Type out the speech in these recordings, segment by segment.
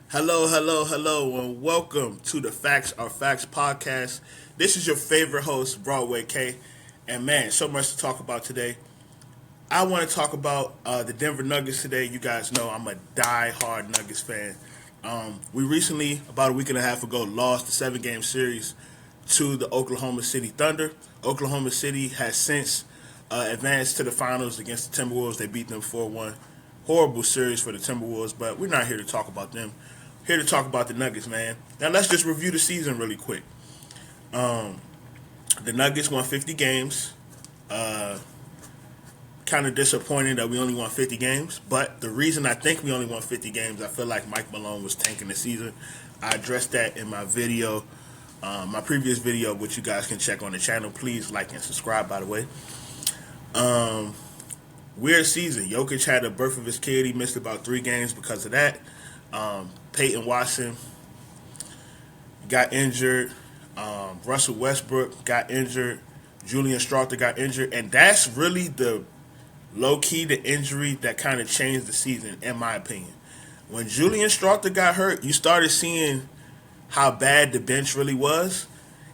Hello, and welcome to the Facts Are Facts podcast. This is your favorite host, Broadway K. And man, so much to talk about today. I want to talk about the Denver Nuggets today. You guys know I'm a die-hard Nuggets fan. We recently, about a week and a half ago, lost the 7-game series to the Oklahoma City Thunder. Oklahoma City has since advanced to the finals against the Timberwolves. They beat them 4-1. Horrible series for the Timberwolves, but we're not here to talk about them. Here to talk about the Nuggets, man. Now let's just review the season really quick. The Nuggets won 50 games. Kind of disappointing that we only won 50 games, but the reason I think we only won 50 games, I feel like Mike Malone was tanking the season. I addressed that in my video, my previous video, which you guys can check on the channel. Please like and subscribe, by the way. Weird season. Jokic had the birth of his kid. He missed about 3 games because of that. Peyton Watson got injured. Russell Westbrook got injured. Julian Strawther got injured. And that's really the low-key the injury that kind of changed the season, in my opinion. When Julian Strawther got hurt, you started seeing how bad the bench really was.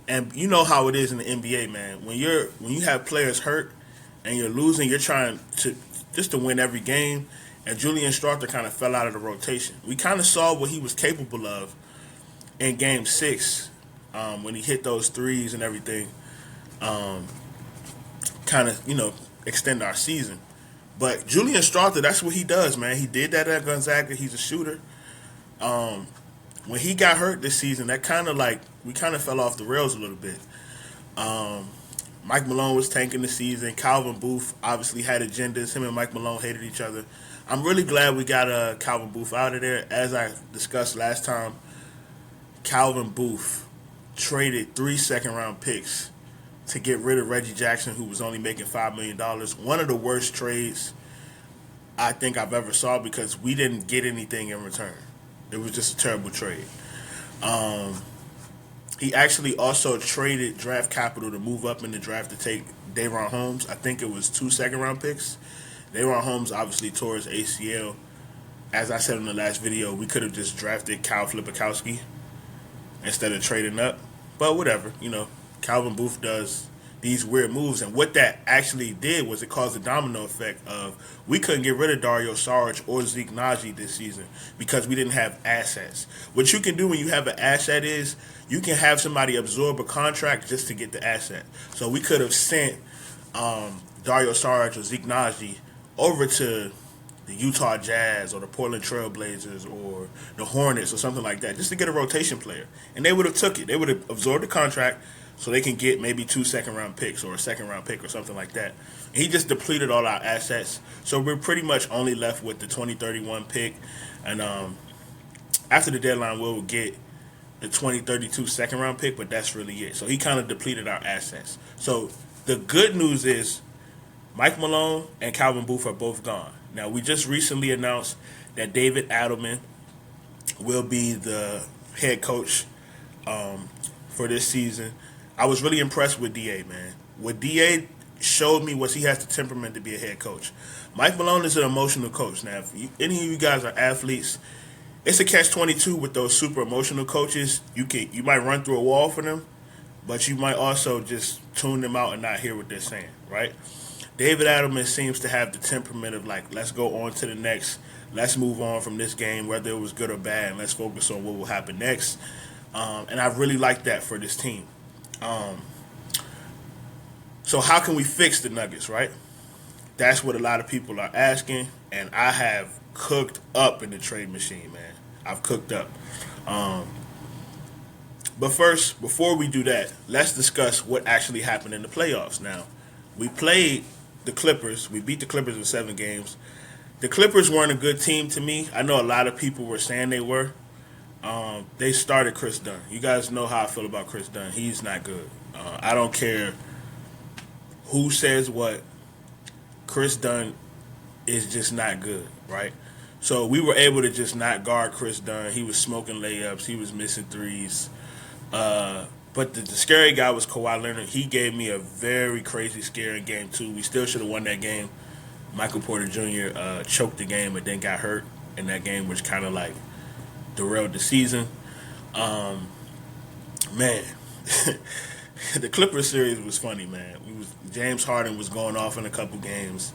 And you know how it is in the NBA, man. When you have players hurt and you're losing, you're trying to win every game. And Julian Strawther kind of fell out of the rotation. We kind of saw what he was capable of in Game 6 when he hit those threes and everything. Kind of, extend our season. But Julian Strawther, that's what he does, man. He did that at Gonzaga. He's a shooter. When he got hurt this season, that kind of we kind of fell off the rails a little bit. Mike Malone was tanking the season. Calvin Booth obviously had agendas. Him and Mike Malone hated each other. I'm really glad we got Calvin Booth out of there. As I discussed last time, Calvin Booth traded 3 second-round picks to get rid of Reggie Jackson, who was only making $5 million. One of the worst trades I think I've ever saw because we didn't get anything in return. It was just a terrible trade. He actually also traded draft capital to move up in the draft to take Daron Holmes. I think it was 2 second-round picks. Daron Holmes obviously tore his ACL. As I said in the last video, we could have just drafted Kyle Filipowski instead of trading up. But whatever, Calvin Booth does these weird moves. And what that actually did was it caused a domino effect of we couldn't get rid of Dario Saric or Zeke Naji this season because we didn't have assets. What you can do when you have an asset is you can have somebody absorb a contract just to get the asset. So we could have sent Dario Saric or Zeke Naji over to the Utah Jazz or the Portland Trail Blazers or the Hornets or something like that just to get a rotation player. And they would have took it. They would have absorbed the contract so they can get maybe 2 second-round picks or a second-round pick or something like that. And he just depleted all our assets. So we're pretty much only left with the 2031 pick. And after the deadline, we'll get the 2032 second-round pick, but that's really it. So he kind of depleted our assets. So the good news is Mike Malone and Calvin Booth are both gone. Now, we just recently announced that David Adelman will be the head coach for this season. I was really impressed with D.A., man. What D.A. showed me was he has the temperament to be a head coach. Mike Malone is an emotional coach. Now, if any of you guys are athletes, it's a catch-22 with those super emotional coaches. You might run through a wall for them, but you might also just tune them out and not hear what they're saying, right? David Adelman seems to have the temperament of let's go on to the next. Let's move on from this game, whether it was good or bad, and let's focus on what will happen next. And I really like that for this team. So how can we fix the Nuggets, right? That's what a lot of people are asking, and I have cooked up in the trade machine, man. I've cooked up. But first, before we do that, let's discuss what actually happened in the playoffs. Now, we played the Clippers. We beat the Clippers in 7 games. The Clippers weren't a good team to me. I know a lot of people were saying they were. They started Chris Dunn. You guys know how I feel about Chris Dunn. He's not good. I don't care who says what. Chris Dunn is just not good, right? So we were able to just not guard Chris Dunn. He was smoking layups. He was missing threes. But the scary guy was Kawhi Leonard. He gave me a very crazy scare in game two. We still should have won that game. Michael Porter Jr. Choked the game and then got hurt in that game, which kind of like derailed the season. Man, the Clippers series was funny, man. James Harden was going off in a couple games,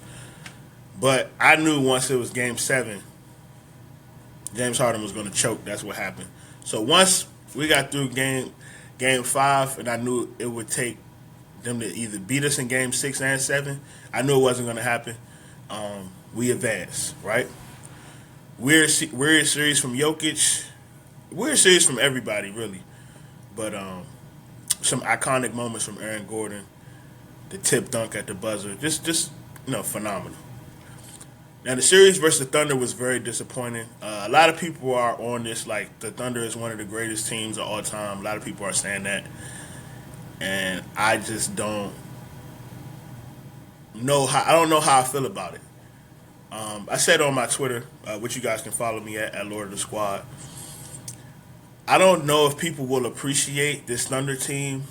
but I knew once it was Game 7, James Harden was going to choke. That's what happened. So once we got through Game 5, and I knew it would take them to either beat us in Game 6 and 7, I knew it wasn't going to happen. We advanced, right? Weird series from Jokic. Weird series from everybody, really. But some iconic moments from Aaron Gordon, the tip dunk at the buzzer, just phenomenal. Now the series versus the Thunder was very disappointing. A lot of people are on this like the Thunder is one of the greatest teams of all time. A lot of people are saying that, and I just don't know how. I don't know how I feel about it. I said on my Twitter, which you guys can follow me at Lord of the Squad. I don't know if people will appreciate this Thunder team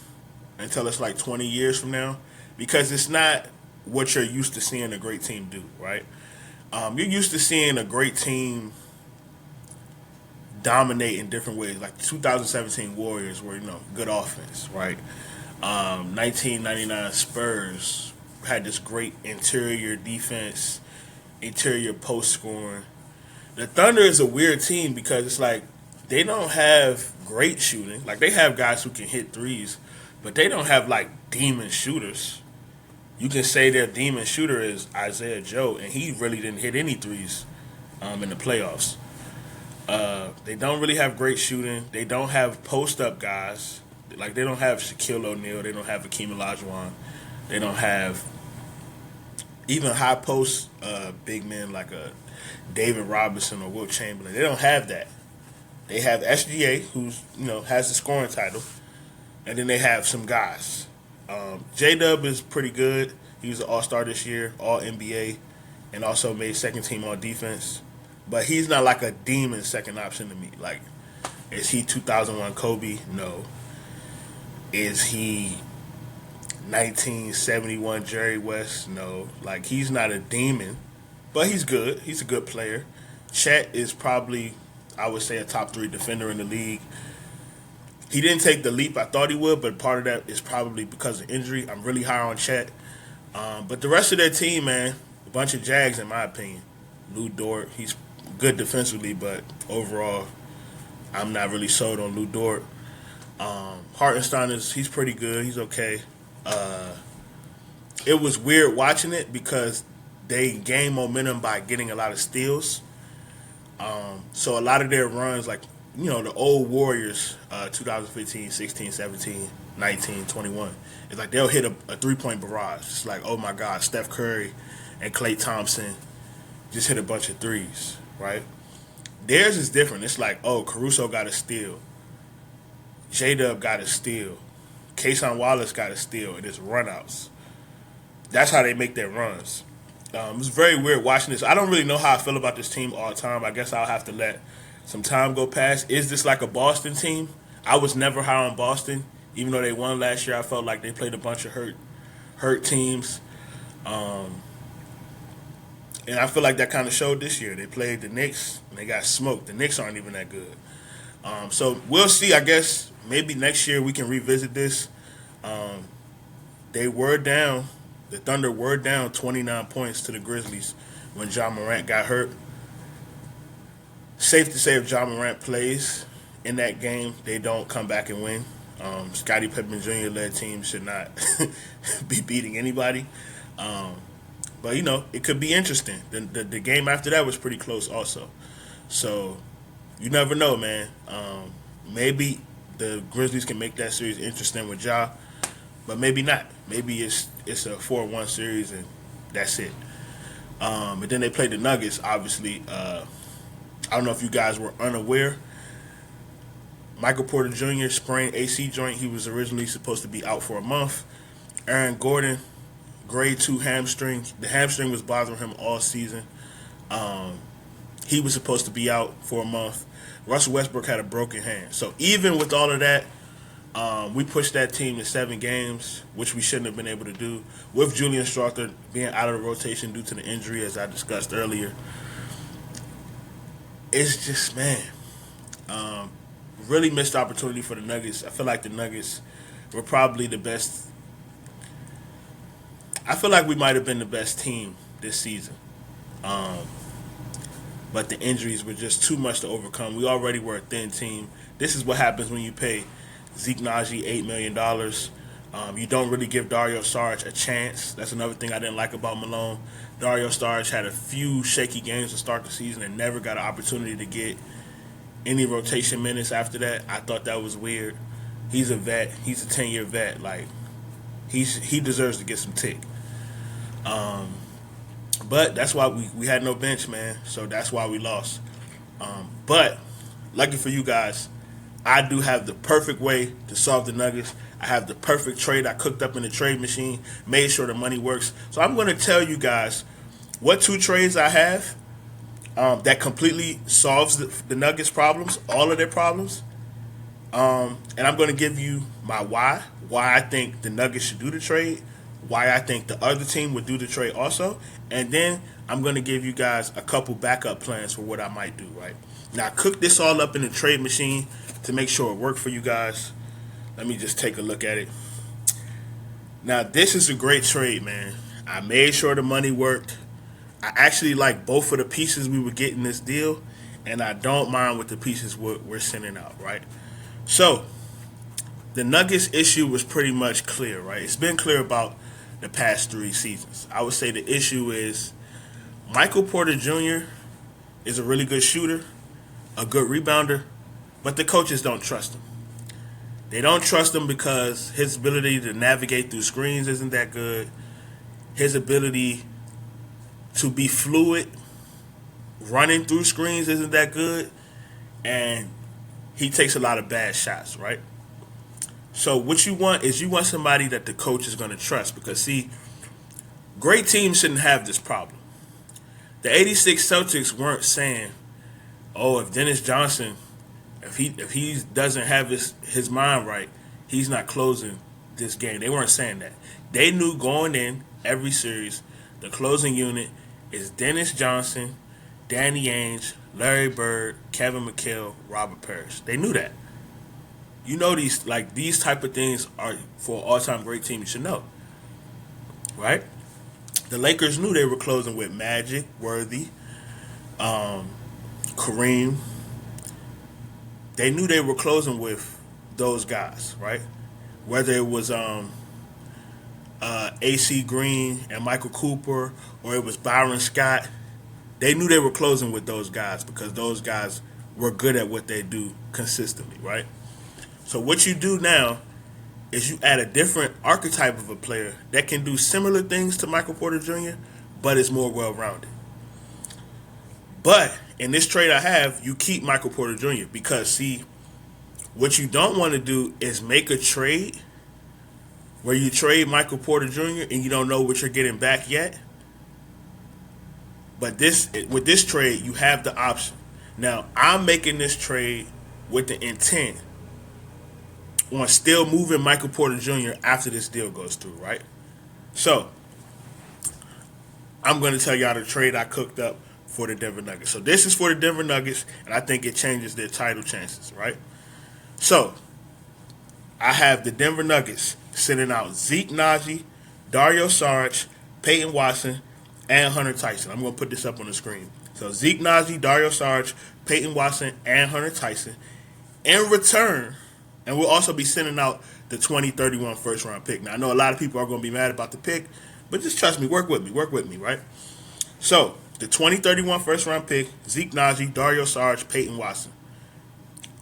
until it's like 20 years from now, because it's not what you're used to seeing a great team do, right? You're used to seeing a great team dominate in different ways, like the 2017 Warriors were, good offense, right? 1999 Spurs had this great interior defense, interior post scoring. The Thunder is a weird team because it's like they don't have great shooting. Like they have guys who can hit threes, but they don't have like demon shooters. You can say their demon shooter is Isaiah Joe, and he really didn't hit any threes in the playoffs. They don't really have great shooting. They don't have post-up guys. Like they don't have Shaquille O'Neal. They don't have Hakeem Olajuwon. They don't have even high post big men like a David Robinson or Wilt Chamberlain. They don't have that. They have SGA, who's has the scoring title, and then they have some guys. J-Dub is pretty good. He was an All-Star this year, All-NBA, and also made second team on defense. But he's not like a demon second option to me. Like, is he 2001 Kobe? No. Is he 1971 Jerry West? No. Like, he's not a demon, but he's good. He's a good player. Chet is probably, I would say, a top 3 defender in the league. He didn't take the leap I thought he would, but part of that is probably because of injury. I'm really high on Chet. But the rest of their team, man, a bunch of Jags in my opinion. Lou Dort, he's good defensively, but overall, I'm not really sold on Lou Dort. Hartenstein he's pretty good. He's okay. It was weird watching it because they gained momentum by getting a lot of steals. So a lot of their runs, like, the old Warriors, 2015, 16, 17, 19, 21, it's like they'll hit a three-point barrage. It's like, oh my God, Steph Curry and Klay Thompson just hit a bunch of threes, right? Theirs is different. It's like, oh, Caruso got a steal. J-Dub got a steal. Kason Wallace got a steal, and it's runouts. That's how they make their runs. It was very weird watching this. I don't really know how I feel about this team all the time. I guess I'll have to let some time go past. Is this like a Boston team? I was never high on Boston. Even though they won last year, I felt like they played a bunch of hurt teams. And I feel like that kind of showed this year. They played the Knicks, and they got smoked. The Knicks aren't even that good. So we'll see. I guess maybe next year we can revisit this. They were down. The Thunder were down 29 points to the Grizzlies when Ja Morant got hurt. Safe to say if Ja Morant plays in that game, they don't come back and win. Scottie Pippen Jr. led team should not be beating anybody. But, it could be interesting. The game after that was pretty close also. So, you never know, man. Maybe the Grizzlies can make that series interesting with Ja, but maybe not. Maybe it's a 4-1 series and that's it. But then they played the Nuggets, obviously. I don't know if you guys were unaware. Michael Porter Jr. sprained AC joint. He was originally supposed to be out for a month. Aaron Gordon, grade 2 hamstring. The hamstring was bothering him all season. He was supposed to be out for a month. Russell Westbrook had a broken hand. So even with all of that, We pushed that team to 7 games, which we shouldn't have been able to do, with Julian Strother being out of the rotation due to the injury, as I discussed earlier. It's just, man, really missed opportunity for the Nuggets. I feel like the Nuggets were probably the best. I feel like we might have been the best team this season. But the injuries were just too much to overcome. We already were a thin team. This is what happens when you pay Zeke Naji $8 million. You don't really give Dario Saric a chance. That's another thing I didn't like about Malone. Dario Saric had a few shaky games to start the season and never got an opportunity to get any rotation minutes after that. I thought that was weird. He's a vet. He's a 10-year vet. Like, he deserves to get some tick. But that's why we had no bench, man. So that's why we lost. But lucky for you guys, I do have the perfect way to solve the Nuggets. I have the perfect trade I cooked up in the trade machine, made sure the money works. So I'm going to tell you guys what 2 trades I have that completely solves the Nuggets' problems, all of their problems. And I'm going to give you my why I think the Nuggets should do the trade, why I think the other team would do the trade also, and then I'm going to give you guys a couple backup plans for what I might do, right? Now, I cooked this all up in the trade machine to make sure it worked for you guys. Let me just take a look at it. Now, this is a great trade, man. I made sure the money worked. I actually like both of the pieces we would get in this deal, and I don't mind with the pieces we're sending out, right? So, the Nuggets issue was pretty much clear, right? It's been clear about the past 3 seasons. I would say the issue is Michael Porter Jr. is a really good shooter, a good rebounder, but the coaches don't trust him. They don't trust him because his ability to navigate through screens isn't that good. His ability to be fluid running through screens isn't that good. And he takes a lot of bad shots, right? So what you want is you want somebody that the coach is going to trust, because, see, great teams shouldn't have this problem. The 86 Celtics weren't saying, oh, if Dennis Johnson, if he doesn't have his mind right, he's not closing this game. They weren't saying that. They knew going in every series, the closing unit is Dennis Johnson, Danny Ainge, Larry Bird, Kevin McHale, Robert Parrish. They knew that. You know, these type of things are for an all-time great team. You should know, right? The Lakers knew they were closing with Magic, Worthy, Kareem. They knew they were closing with those guys, right? Whether it was AC Green and Michael Cooper, or it was Byron Scott, they knew they were closing with those guys because those guys were good at what they do consistently, right? So what you do now is you add a different archetype of a player that can do similar things to Michael Porter Jr., but is more well-rounded. But in this trade I have, you keep Michael Porter Jr. because, see, what you don't want to do is make a trade where you trade Michael Porter Jr. and you don't know what you're getting back yet. But with this trade, you have the option. Now, I'm making this trade with the intent on still moving Michael Porter Jr. after this deal goes through, right? So, I'm going to tell y'all the trade I cooked up for the Denver Nuggets. So, this is for the Denver Nuggets, and I think it changes their title chances, right? So, I have the Denver Nuggets sending out Zeke Naji, Dario Saric, Peyton Watson, and Hunter Tyson. I'm going to put this up on the screen. So, Zeke Naji, Dario Saric, Peyton Watson, and Hunter Tyson. In return, and we'll also be sending out the 2031 first-round pick. Now, I know a lot of people are going to be mad about the pick, but just trust me, work with me, right? So, the 2031 first-round pick, Zeke Naji, Dario Saric, Peyton Watson.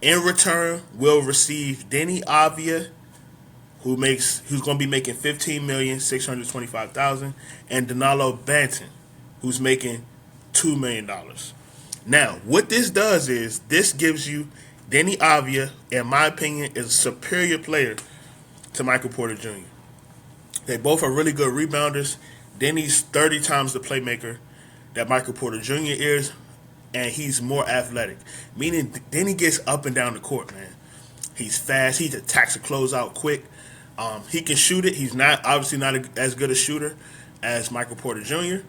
In return, we'll receive Deni Avdija, who's going to be making $15,625,000, and Danilo Banton, who's making $2 million. Now, what this does is this gives you Deni Avdija, in my opinion, is a superior player to Michael Porter Jr. They both are really good rebounders. Deni's 30 times the playmaker that Michael Porter Jr. is, and he's more athletic. Meaning, Deni gets up and down the court, man. He's fast. He attacks a closeout quick. He can shoot it. He's not obviously not as good a shooter as Michael Porter Jr.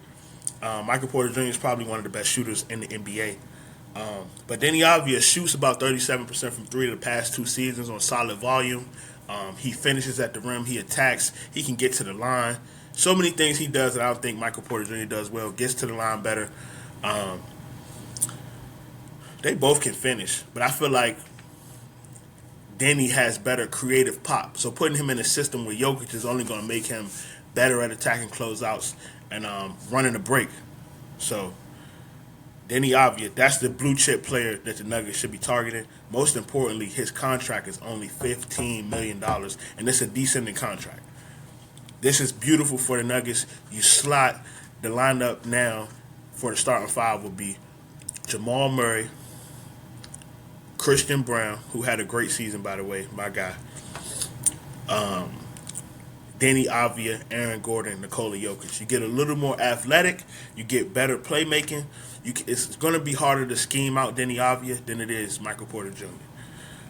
Michael Porter Jr. is probably one of the best shooters in the NBA. But Deni Avdija shoots about 37% from three the past 2 seasons on solid volume. He finishes at the rim. He attacks. He can get to the line. So many things he does that I don't think Michael Porter Jr. does well. Gets to the line better. They both can finish, but I feel like Deni has better creative pop. So putting him in a system where Jokic is only going to make him better at attacking closeouts and running a break. So Deni Avdija, that's the blue chip player that the Nuggets should be targeting. Most importantly, his contract is only $15 million, and it's a descending contract. This is beautiful for the Nuggets. You slot the lineup now for the starting five will be Jamal Murray, Christian Brown, who had a great season, by the way, my guy. Deni Avdija, Aaron Gordon, Nikola Jokic. You get a little more athletic. You get better playmaking. It's going to be harder to scheme out Deni Avdija than it is Michael Porter Jr.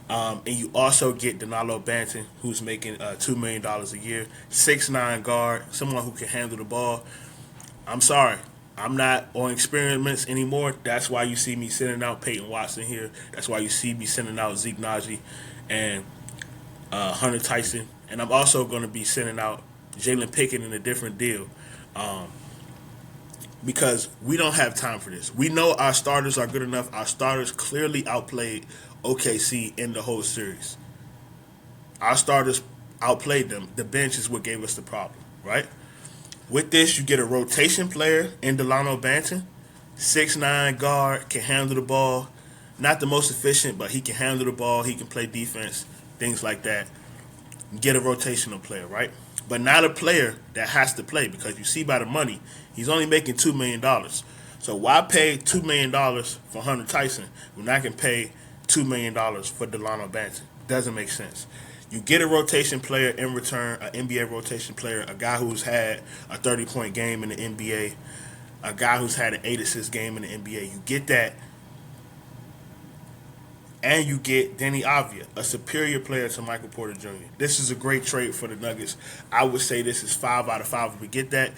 And you also get Danilo Banton, who's making $2 million a year. 6'9" guard, someone who can handle the ball. I'm sorry. I'm not on experiments anymore. That's why you see me sending out Peyton Watson here. That's why you see me sending out Zeke Naji and Hunter Tyson. And I'm also going to be sending out Jalen Pickett in a different deal because we don't have time for this. We know our starters are good enough. Our starters clearly outplayed OKC in the whole series. Our starters outplayed them. The bench is what gave us the problem, right? With this, you get a rotation player in Delano Banton, 6'9" guard, can handle the ball. Not the most efficient, but he can handle the ball. He can play defense, things like that. Get a rotational player, right? But not a player that has to play because you see by the money, he's only making $2 million. So why pay $2 million for Hunter Tyson when I can pay $2 million for Delano Banton? Doesn't make sense. You get a rotation player in return, an NBA rotation player, a guy who's had a 30-point game in the NBA, a guy who's had an 8-assist game in the NBA. You get that, and you get Deni Avdija, a superior player to Michael Porter Jr. This is a great trade for the Nuggets. I would say this is 5 out of 5 if we get that.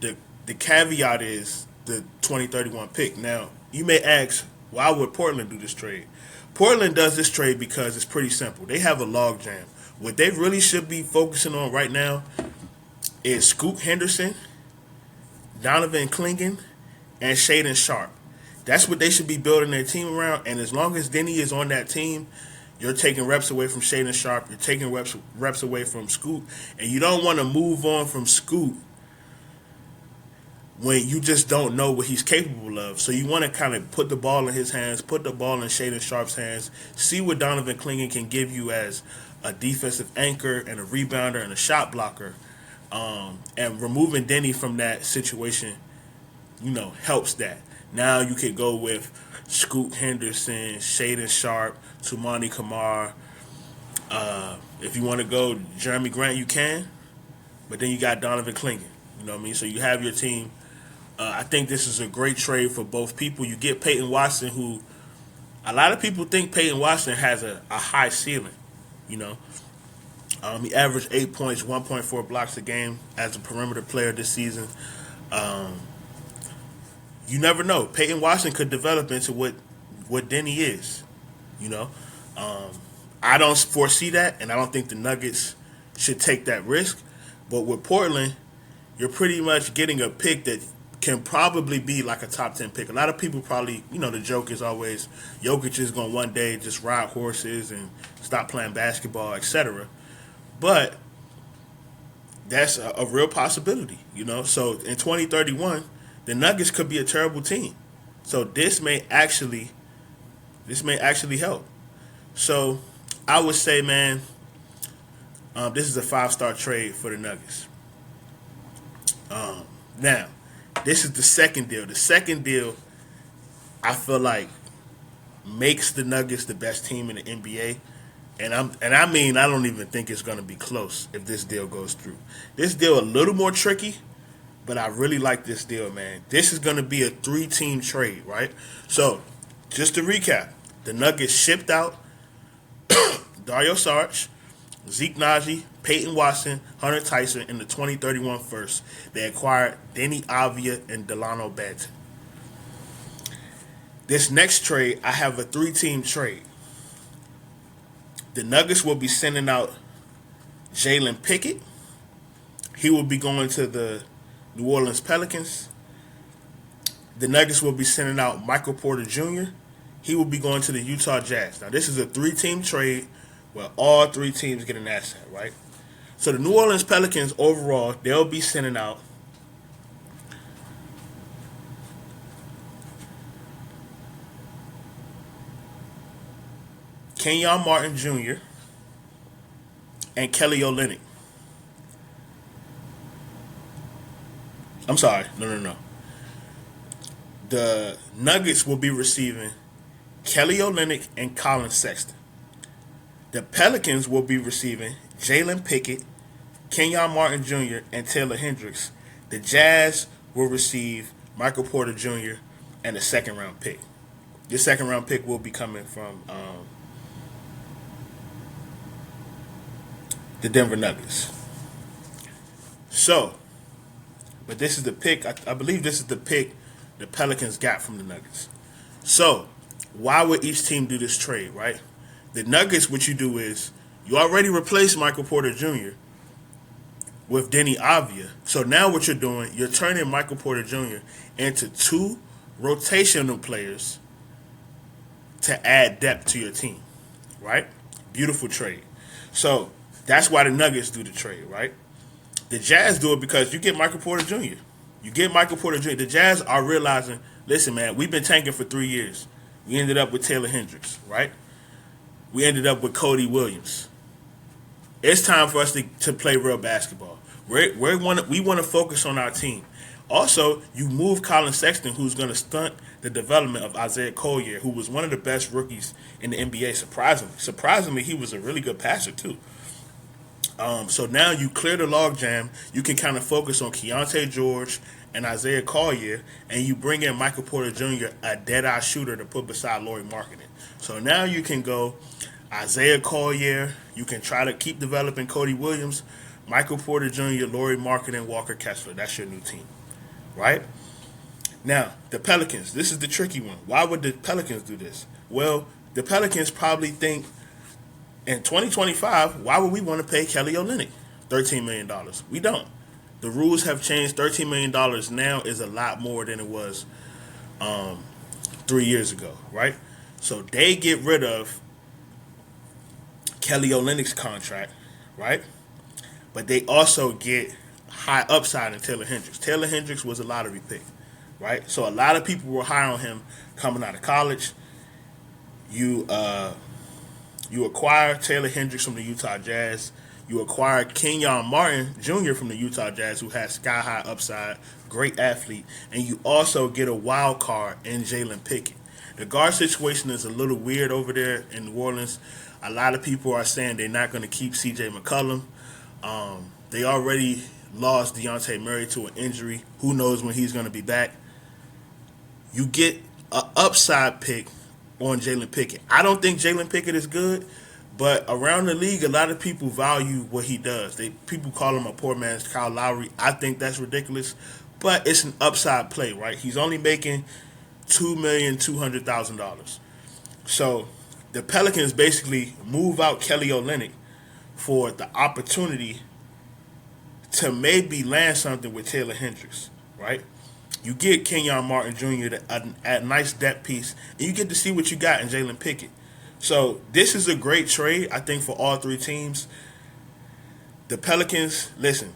The caveat is the 2031 pick. Now, you may ask, why would Portland do this trade? Portland does this trade because it's pretty simple. They have a logjam. What they really should be focusing on right now is Scoot Henderson, Donovan Clingan, and Shaedon Sharpe. That's what they should be building their team around. And as long as Deni is on that team, you're taking reps away from Shaedon Sharpe. You're taking reps away from Scoot. And you don't want to move on from Scoot when you just don't know what he's capable of. So you want to kind of put the ball in his hands, put the ball in Shaedon Sharpe's hands, see what Donovan Clingan can give you as a defensive anchor and a rebounder and a shot blocker. And removing Deni from that situation, helps that. Now you could go with Scoot Henderson, Shaedon Sharpe, Toumani Camara. If you want to go Jeremy Grant, you can. But then you got Donovan Clingan. You know what I mean? So you have your team. I think this is a great trade for both people. You get Peyton Watson, who a lot of people think Peyton Watson has a high ceiling. He averaged 8 points, 1.4 blocks a game as a perimeter player this season. You never know. Peyton Watson could develop into what Deni is. I don't foresee that, and I don't think the Nuggets should take that risk. But with Portland, you're pretty much getting a pick that can probably be like a top 10 pick. A lot of people probably, the joke is always Jokic is going to one day just ride horses and stop playing basketball, etc. But that's a real possibility, So in 2031, the Nuggets could be a terrible team. So this may actually help. So I would say, man, this is a 5-star trade for the Nuggets. Now, this is the second deal. The second deal, I feel like, makes the Nuggets the best team in the NBA. And I don't even think it's going to be close if this deal goes through. This deal a little more tricky, but I really like this deal, man. This is going to be a 3-team trade, right? So, just to recap, the Nuggets shipped out Dario Saric, Zeke Najee, Peyton Watson, Hunter Tyson in the 2031 first. They acquired Deni Avdija and Delano Banton. This next trade, I have a 3-team trade. The Nuggets will be sending out Jalen Pickett. He will be going to the New Orleans Pelicans. The Nuggets will be sending out Michael Porter Jr. He will be going to the Utah Jazz. Now, this is a 3-team trade where all 3 teams get an asset, right? So the New Orleans Pelicans, overall, they'll be sending out Kenyon Martin Jr. and Kelly Olynyk. I'm sorry. No. The Nuggets will be receiving Kelly Olynyk and Colin Sexton. The Pelicans will be receiving Jalen Pickett, Kenyon Martin Jr., and Taylor Hendricks. The Jazz will receive Michael Porter Jr. and a second-round pick. This second-round pick will be coming from the Denver Nuggets. So, but this is the pick. I believe this is the pick the Pelicans got from the Nuggets. So, why would each team do this trade, right? The Nuggets, what you do is, you already replaced Michael Porter Jr. with Deni Avdija. So now what you're doing, you're turning Michael Porter Jr. into 2 rotational players to add depth to your team, right? Beautiful trade. So that's why the Nuggets do the trade, right? The Jazz do it because you get Michael Porter Jr. You get Michael Porter Jr. The Jazz are realizing, listen, man, we've been tanking for 3 years. We ended up with Taylor Hendricks, right? We ended up with Cody Williams. It's time for us to play real basketball. We want to focus on our team. Also, you move Colin Sexton, who's going to stunt the development of Isaiah Collier, who was one of the best rookies in the NBA, Surprisingly, he was a really good passer, too. So now you clear the logjam. You can kind of focus on Keontae George and Isaiah Collier, and you bring in Michael Porter Jr., a dead-eye shooter, to put beside Lauri Markkanen. So now you can go Isaiah Collier. You can try to keep developing Cody Williams, Michael Porter Jr., Lauri Markkanen, Walker Kessler. That's your new team, right? Now, the Pelicans. This is the tricky one. Why would the Pelicans do this? Well, the Pelicans probably think, in 2025, why would we want to pay Kelly Olynyk $13 million? We don't. The rules have changed. $13 million now is a lot more than it was 3 years ago, right? So they get rid of Kelly Olynyk's contract, right? But they also get high upside in Taylor Hendricks. Taylor Hendricks was a lottery pick, right? So a lot of people were high on him coming out of college. You acquire Taylor Hendricks from the Utah Jazz. You acquire Kenyon Martin Jr. from the Utah Jazz, who has sky-high upside, great athlete. And you also get a wild card in Jalen Pickett. The guard situation is a little weird over there in New Orleans. A lot of people are saying they're not going to keep C.J. McCollum. They already lost Dejounte Murray to an injury. Who knows when he's going to be back? You get an upside pick on Jalen Pickett. I don't think Jalen Pickett is good, but around the league, a lot of people value what he does. People call him a poor man's Kyle Lowry. I think that's ridiculous, but it's an upside play, right? He's only making $2,200,000. So the Pelicans basically move out Kelly Olynyk for the opportunity to maybe land something with Taylor Hendricks, right? You get Kenyon Martin Jr. a nice depth piece, and you get to see what you got in Jalen Pickett. So this is a great trade, I think, for all 3 teams. The Pelicans, listen,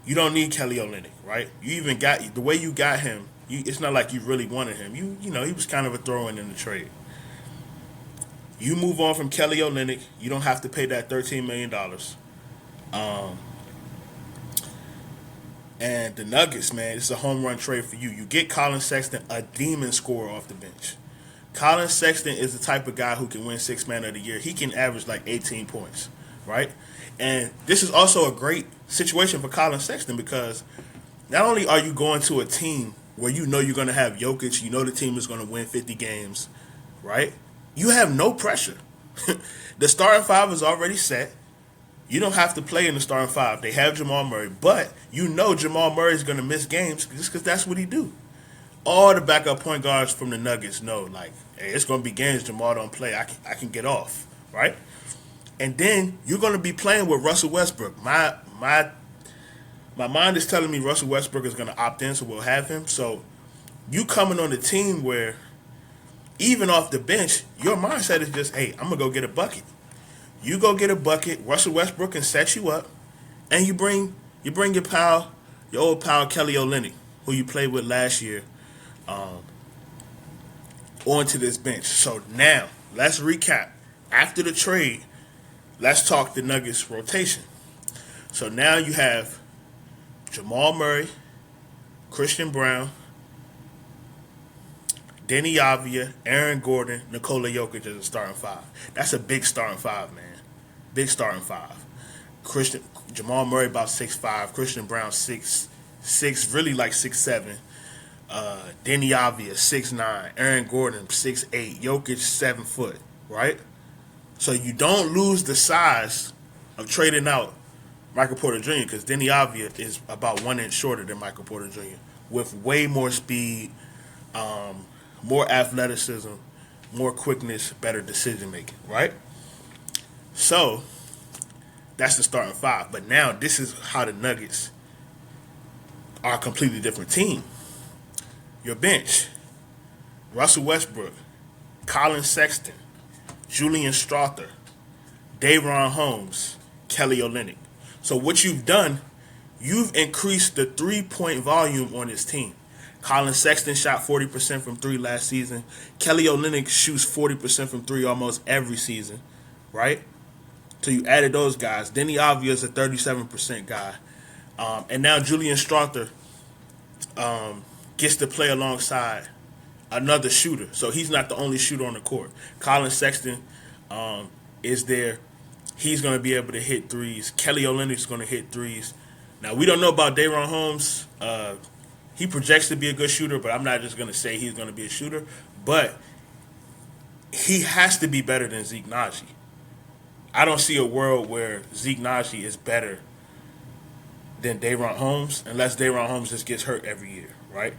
you don't need Kelly Olynyk, right? You even got the way you got him. It's not like you really wanted him. You know, he was kind of a throw-in the trade. You move on from Kelly Olynyk. You don't have to pay that $13 million. And the Nuggets, man, it's a home run trade for you. You get Colin Sexton, a demon scorer off the bench. Colin Sexton is the type of guy who can win 6th Man of the Year. He can average like 18 points, right? And this is also a great situation for Colin Sexton because not only are you going to a team where you know you're going to have Jokic, you know the team is going to win 50 games, right? You have no pressure. The starting five is already set. You don't have to play in the starting five. They have Jamal Murray, but you know Jamal Murray is going to miss games just because that's what he do. All the backup point guards from the Nuggets know, like, hey, it's going to be games Jamal don't play. I can get off, right? And then you're going to be playing with Russell Westbrook. My mind is telling me Russell Westbrook is going to opt in, so we'll have him. So you coming on a team where even off the bench, your mindset is just, hey, I'm going to go get a bucket. You go get a bucket, Russell Westbrook can set you up, and you bring your pal, your old pal Kelly Olynyk, who you played with last year, onto this bench. So now, let's recap. After the trade, let's talk the Nuggets rotation. So now you have Jamal Murray, Christian Brown, Deni Avdija, Aaron Gordon, Nikola Jokic as a starting five. That's a big starting five, man. Big starting five. Jamal Murray about 6'5", Christian Brown 6'6", really like 6'7". Deni Avdija 6'9", Aaron Gordon 6'8", Jokic 7 foot, right? So you don't lose the size of trading out Michael Porter Jr. because Deni Avdija is about 1 inch shorter than Michael Porter Jr. with way more speed, more athleticism, more quickness, better decision making, right? So that's the starting five. But now this is how the Nuggets are a completely different team. Your bench: Russell Westbrook, Colin Sexton, Julian Strawther, Davion Holmes, Kelly Olynyk. So what you've done, you've increased the 3-point volume on this team. Colin Sexton shot 40% from 3 last season. Kelly Olynyk shoots 40% from 3 almost every season, right? So you added those guys. Deni Avdija is a 37% guy. And now Julian Strawther gets to play alongside another shooter. So he's not the only shooter on the court. Colin Sexton is there. He's going to be able to hit threes. Kelly Olynyk's going to hit threes. Now, we don't know about Davion Holmes. He projects to be a good shooter, but I'm not just going to say he's going to be a shooter. But he has to be better than Zeke Naji. I don't see a world where Zeke Naji is better than Davion Holmes unless Davion Holmes just gets hurt every year, right?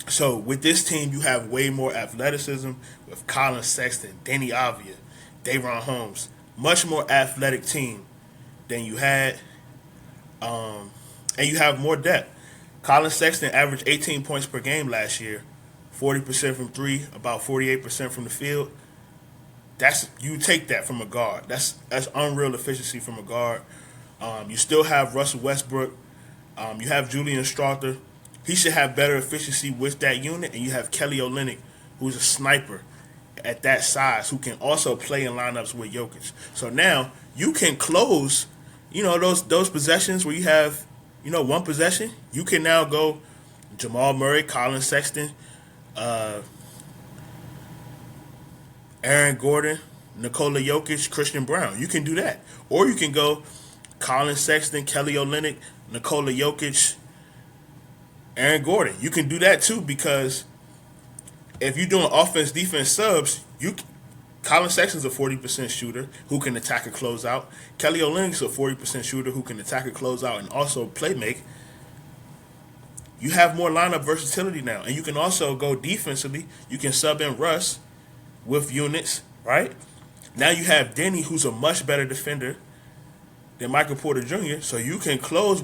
So with this team, you have way more athleticism with Colin Sexton, Deni Avdija, Davion Holmes. Much more athletic team than you had, and you have more depth. Colin Sexton averaged 18 points per game last year, 40% from 3, about 48% from the field. You take that from a guard. That's unreal efficiency from a guard. You still have Russell Westbrook. You have Julian Strawther. He should have better efficiency with that unit, and you have Kelly Olynyk, who's a sniper at that size, who can also play in lineups with Jokic. So now you can close, those possessions where you have, one possession. You can now go Jamal Murray, Colin Sexton, Aaron Gordon, Nikola Jokic, Christian Brown. You can do that. Or you can go Colin Sexton, Kelly Olynyk, Nikola Jokic, Aaron Gordon. You can do that too, because if you're doing offense-defense subs, Colin Sexton's a 40% shooter who can attack a closeout. Kelly Olynyk's a 40% shooter who can attack a closeout and also play make. You have more lineup versatility now. And you can also go defensively. You can sub in Russ with units, right? Now you have Deni, who's a much better defender than Michael Porter Jr., so you can close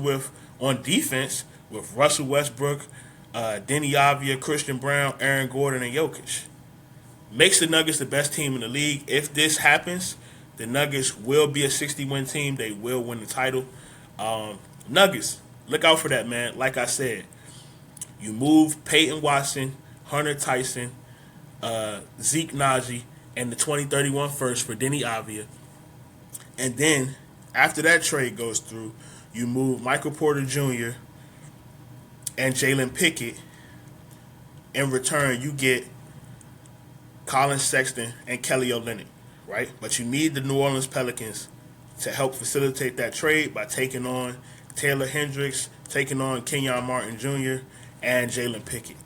on defense with Russell Westbrook, Deni Avdija, Christian Brown, Aaron Gordon, and Jokic. Makes the Nuggets the best team in the league. If this happens, the Nuggets will be a 60-win team. They will win the title. Nuggets, look out for that, man. Like I said, you move Peyton Watson, Hunter Tyson, Zeke Naji, and the 2031 first for Deni Avdija. And then, after that trade goes through, you move Michael Porter Jr. and Jalen Pickett. In return, you get Colin Sexton and Kelly Olynyk, right? But you need the New Orleans Pelicans to help facilitate that trade by taking on Taylor Hendricks, taking on Kenyon Martin Jr., and Jalen Pickett.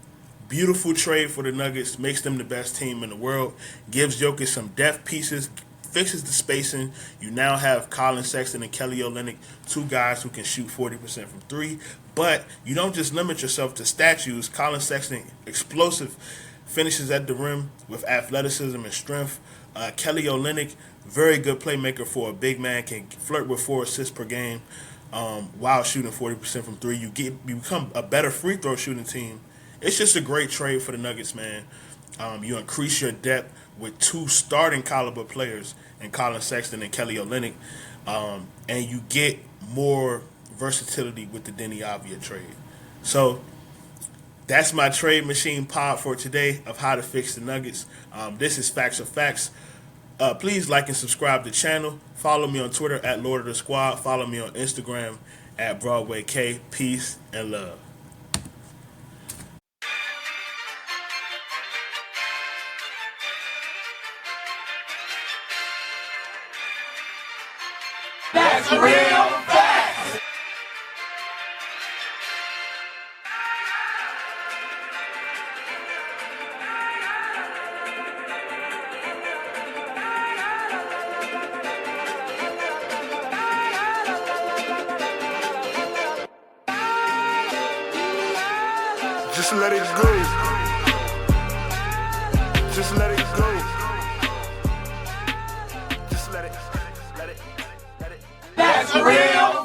Beautiful trade for the Nuggets, makes them the best team in the world, gives Jokic some depth pieces, fixes the spacing. You now have Colin Sexton and Kelly Olynyk, two guys who can shoot 40% from three. But you don't just limit yourself to statues. Colin Sexton, explosive finishes at the rim with athleticism and strength. Kelly Olynyk, very good playmaker for a big man, can flirt with 4 assists per game while shooting 40% from three. You become a better free throw shooting team. It's just a great trade for the Nuggets, man. You increase your depth with 2 starting caliber players in Colin Sexton and Kelly Olynyk, and you get more versatility with the Deni Avdija trade. So that's my trade machine pod for today of how to fix the Nuggets. This is Facts of Facts. Please like and subscribe to the channel. Follow me on Twitter at Lord of the Squad. Follow me on Instagram at Broadway K. Peace and love. That's real facts. Just let it go. Just let it go. Just let it. That's real